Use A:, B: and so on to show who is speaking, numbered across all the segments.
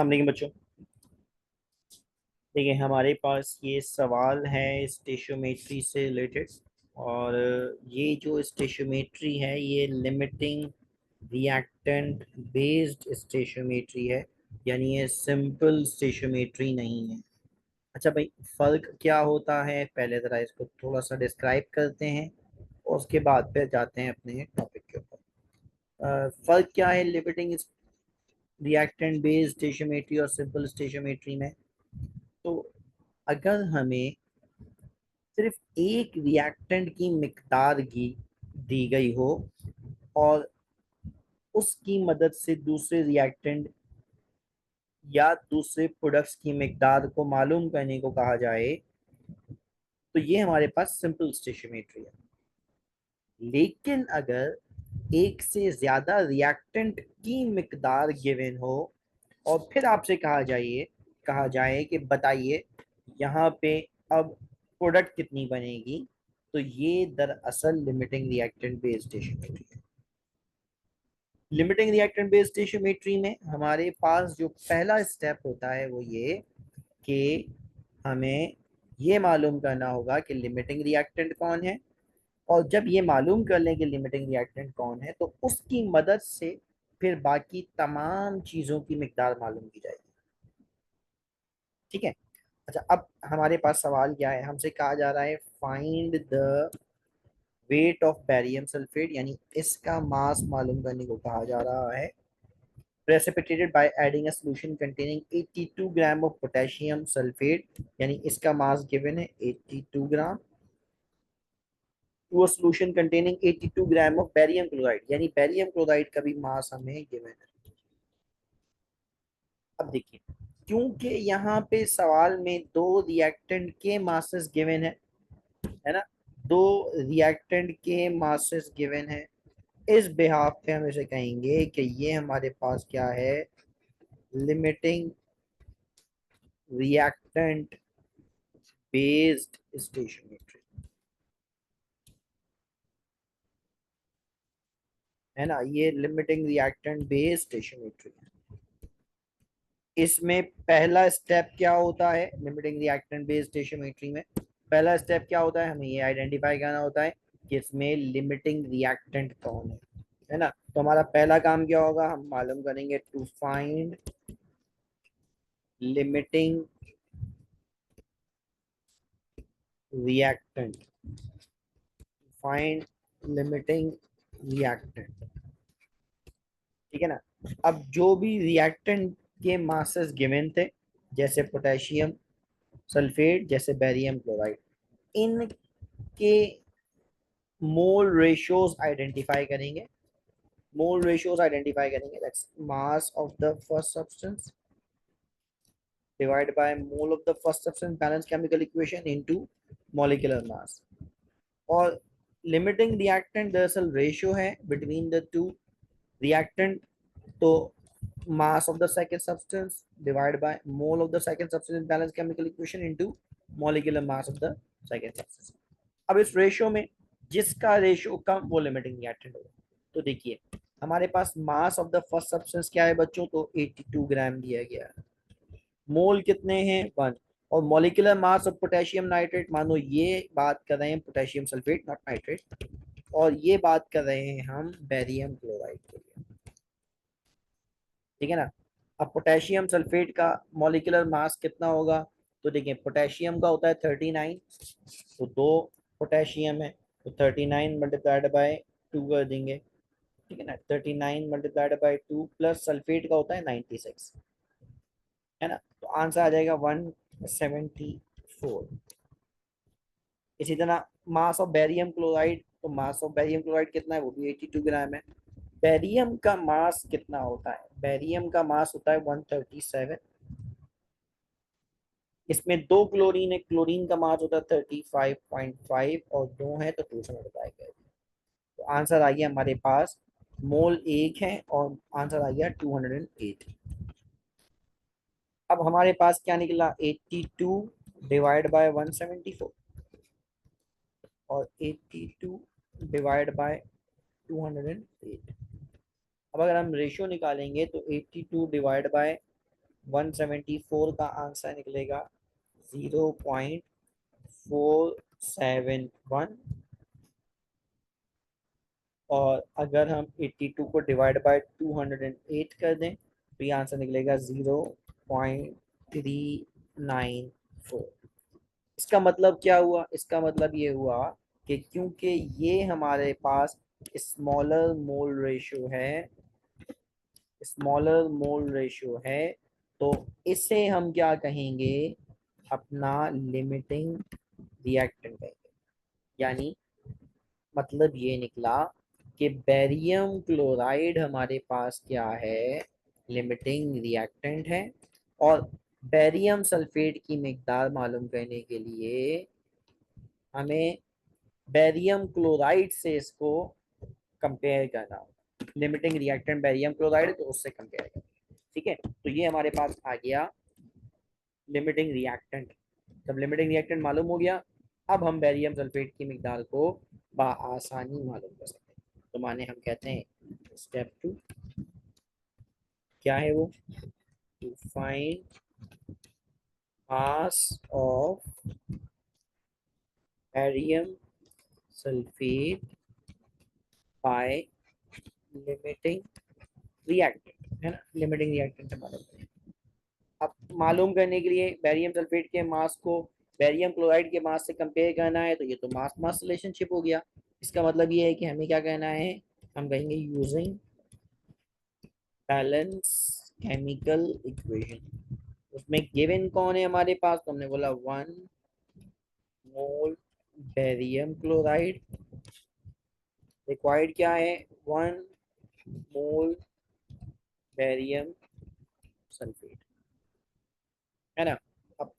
A: लेकिन बच्चों देखिए, हमारे पास ये सवाल है स्टेशियोमेट्री से रिलेटेड। और ये जो स्टेशियोमेट्री है ये लिमिटिंग रिएक्टेंट बेस्ड स्टेशियोमेट्री है, यानी ये सिंपल स्टेशियोमेट्री नहीं है। अच्छा भाई, फर्क क्या होता है पहले ज़रा इसको थोड़ा सा डिस्क्राइब करते हैं और उसके बाद फिर जाते हैं अपने टॉपिक के ऊपर। फर्क क्या है लिमिटिंग रिएक्टेंट बेस्ड स्टेशियोमेट्री और सिंपल स्टेशियोमेट्री में? तो अगर हमें सिर्फ एक रिएक्टेंट की मिकदार की दी गई हो और उसकी मदद से दूसरे रिएक्टेंट या दूसरे प्रोडक्ट्स की मिकदार को मालूम करने को कहा जाए, तो ये हमारे पास सिंपल स्टेशियोमेट्री है। लेकिन अगर एक से ज्यादा रिएक्टेंट की मिकदार गिवन हो और फिर आपसे कहा जाए कि बताइए यहाँ पे अब प्रोडक्ट कितनी बनेगी, तो ये दरअसल लिमिटिंग रिएक्टेंट बेस्ड स्टेशियोमेट्री है। लिमिटिंग रिएक्टेंट बेस्ड स्टेशियोमेट्री में हमारे पास जो पहला स्टेप होता है वो ये कि हमें ये मालूम करना होगा कि लिमिटिंग रिएक्टेंट कौन है। और जब ये मालूम कर लें कि लिमिटिंग रिएक्टेंट कौन है, तो उसकी मदद से फिर बाकी तमाम चीज़ों की मिकदार मालूम की जाएगी। ठीक है। अच्छा, अब हमारे पास सवाल क्या है, हमसे कहा जा रहा है find the weight of barium sulphate, यानी इसका मास मालूम करने को कहा जा रहा है। Precipitated by adding a solution containing 82 gram of potassium sulphate, यानी इसका मास गिवन है 82 gram, to a solution containing 82 gram of barium chloride, यानी बेरियम क्लोराइड का भी मास हमें गिवन है। अब देखिए, क्योंकि यहाँ पे सवाल में दो रिएक्टेंट के मासेस गिवन है ना, दो रिएक्टेंट के मासेस गिवन है, इस बिहाफ पे हम इसे कहेंगे कि ये हमारे पास क्या है, लिमिटिंग रिएक्टेंट बेस्ड स्टेशियोमेट्री, है ना। ये लिमिटिंग रिएक्टेंट बेस्ड स्टेशियोमेट्री है। इसमें पहला स्टेप क्या होता है लिमिटिंग रिएक्टेंट बेस्ड स्टेशियोमेट्री में? पहला स्टेप क्या होता है, हमें ये आइडेंटिफाई करना होता है कि इसमें लिमिटिंग रिएक्टेंट कौन है ना। तो हमारा पहला काम क्या होगा, हम मालूम करेंगे to find limiting reactant, find limiting reactant. ठीक है ना। अब जो भी रिएक्टेंट के मासेस गिवन थे, जैसे पोटेशियम सल्फेट, जैसे बेरियम क्लोराइड, इनके मोल रेशियोज आइडेंटिफाई करेंगे। मोल रेशियोज आइडेंटिफाई करेंगे, that's mass of the first substance divide by mole of the first substance, balance chemical equation into molecular mass. और लिमिटिंग रिएक्टेंट दरअसल ratio है between the two reactant, तो mass of the second substance divided by mole of the second substance balance chemical equation into molecular mass of the second substance। अब इस ratio में जिसका ratio कम वो limiting reactant होगा। तो देखिए, हमारे पास mass of the first substance क्या है बच्चों, तो 82 ग्राम दिया गया है। मोल कितने हैं, 1। और molecular mass of potassium nitrate, मानो ये बात कर रहे हैं पोटेशियम सल्फेट नॉट नाइट्रेट, और ये बात कर रहे हैं हम बेरियम क्लोराइड के लिए। ठीक है ना। अब पोटेशियम सल्फेट का मॉलिक्यूलर मास कितना होगा, तो देखिए पोटेशियम का होता है 39, तो दो पोटेशियम है, तो 39 मल्टीप्लाइड बाय 2 कर देंगे। ठीक है ना, 39 मल्टीप्लाइड बाय 2 प्लस सल्फेट का होता है 96, है ना, तो आंसर आ जाएगा 174। इसी तरह मास ऑफ बेरियम क्लोराइड, तो मास ऑफ बेरियम क्लोराइड कितना है, वो भी 82 ग्राम है। बेरियम का मास कितना होता है, बेरियम का मास होता है 137। इसमें दो क्लोरीन है, क्लोरीन का मास होता है 35.5 और दो है तो 2 से मल्टीप्लाई कर दिया, तो आंसर आ गया हमारे पास, मोल एक है और आंसर आ गया 208। अब हमारे पास क्या निकला, 82 डिवाइड बाय 174 और 82 डिवाइड बाय 208। अब अगर हम रेशियो निकालेंगे तो 82 डिवाइड बाय 174 का आंसर निकलेगा 0.471। और अगर हम 82 को डिवाइड बाय 208 कर दें तो ये आंसर निकलेगा 0.394। इसका मतलब क्या हुआ? इसका मतलब ये हुआ कि क्योंकि ये हमारे पास स्मॉलर मोल रेशियो है, स्मॉलर मोल रेशियो है, तो इसे हम क्या कहेंगे? अपना लिमिटिंग रिएक्टेंट कहेंगे। यानी मतलब ये निकला कि बेरियम क्लोराइड हमारे पास क्या है? लिमिटिंग रिएक्टेंट है। और बेरियम सल्फेट की मिकदार मालूम करने के लिए हमें बेरियम क्लोराइड से इसको कंपेयर करना होगा। लिमिटिंग रिएक्टेंट बेरियम क्लोराइड, तो उससे कंपेयर करना। ठीक है, तो ये हमारे पास आ गया लिमिटिंग रिएक्टेंट। जब लिमिटिंग रिएक्टेंट मालूम हो गया, अब हम बेरियम सल्फेट की मिकदार को आसानी मालूम कर सकते हैं। तो माने हम कहते हैं स्टेप 2 क्या है वो? To find mass of barium sulphate by limiting reactant, है ना? लिमिटिंग रिएक्टेंट से मालूम करें। अब मालूम करने के लिए बेरियम सल्फेट के मास को बेरियम क्लोराइड के मास से कंपेयर करना है, तो ये तो मास मास रिलेशनशिप हो गया। इसका मतलब ये है कि हमें क्या करना है? हम कहेंगे यूजिंग बैलेंस केमिकल इक्वेशन। उसमें गिवन कौन है हमारे पास? तो हमने बोला 1 मोल बेरियम क्लोराइड। रिक्वायर्ड क्या है? 1 मोल बेरियम सल्फेट, है ना? अब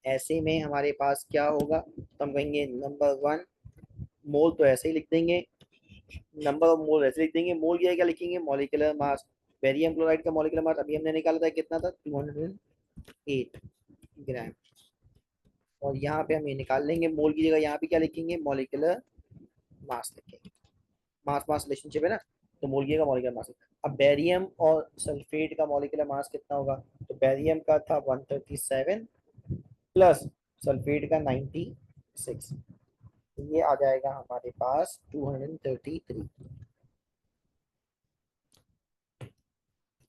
A: ऐसे में हमारे पास क्या होगा? तो हम कहेंगे नंबर 1 मोल, तो ऐसे ही लिख देंगे। नंबर ऑफ मोल ऐसे लिख देंगे। मोल क्या लिखेंगे? Molecular mass. बेरियम क्लोराइड का मॉलिक्यूलर मास अभी हमने निकाला था, कितना था? 208 ग्राम। और यहाँ पे हम ये निकाल लेंगे, मोल की जगह यहाँ पे क्या लिखेंगे? मॉलिक्यूलर मास लिखेंगे। मास मास रिलेशनशिप है ना, तो मोल की जगह मॉलिक्यूलर मास। अब बेरियम और सल्फेट का मॉलिक्यूलर मास कितना होगा? तो बेरियम का था 137 प्लस सल्फेट का 96, तो ये आ जाएगा हमारे पास 233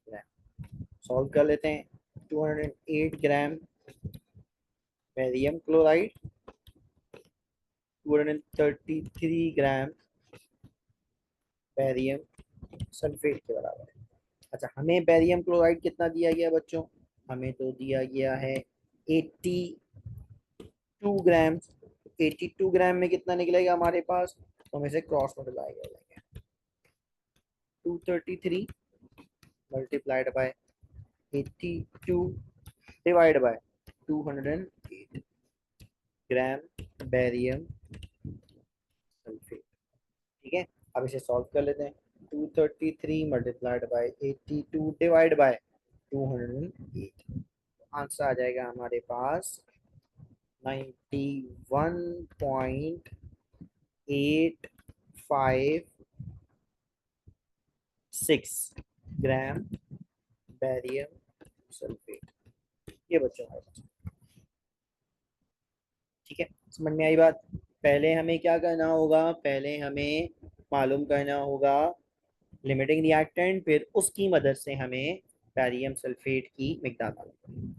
A: ग्राम। सॉल्व कर लेते हैं। 208 ग्राम बेरियम क्लोराइड, 233 ग्राम बेरियम सल्फेट के बराबर है। अच्छा, हमें बेरियम क्लोराइड कितना दिया गया बच्चों? हमें तो दिया गया है 82 ग्राम। 82 ग्राम में कितना निकलेगा हमारे पास? तो हम इसे क्रॉस मल्टीप्लाई कर लेंगे। 233 multiplied by 82 divide by 208 gram barium sulphate. ठीक है, अब इसे सॉल्व कर लेते हैं। 233 multiplied by 82 divide by 208, answer आ जाएगा हमारे पास 91.856 ग्राम बेरियम सल्फेट। ये बच्चों हमारे पास। ठीक है, समझ में आई बात? पहले हमें क्या करना होगा? पहले हमें मालूम करना होगा लिमिटिंग रिएक्टेंट, फिर उसकी मदद से हमें बेरियम सल्फेट की मिकदार मालूम करनी है।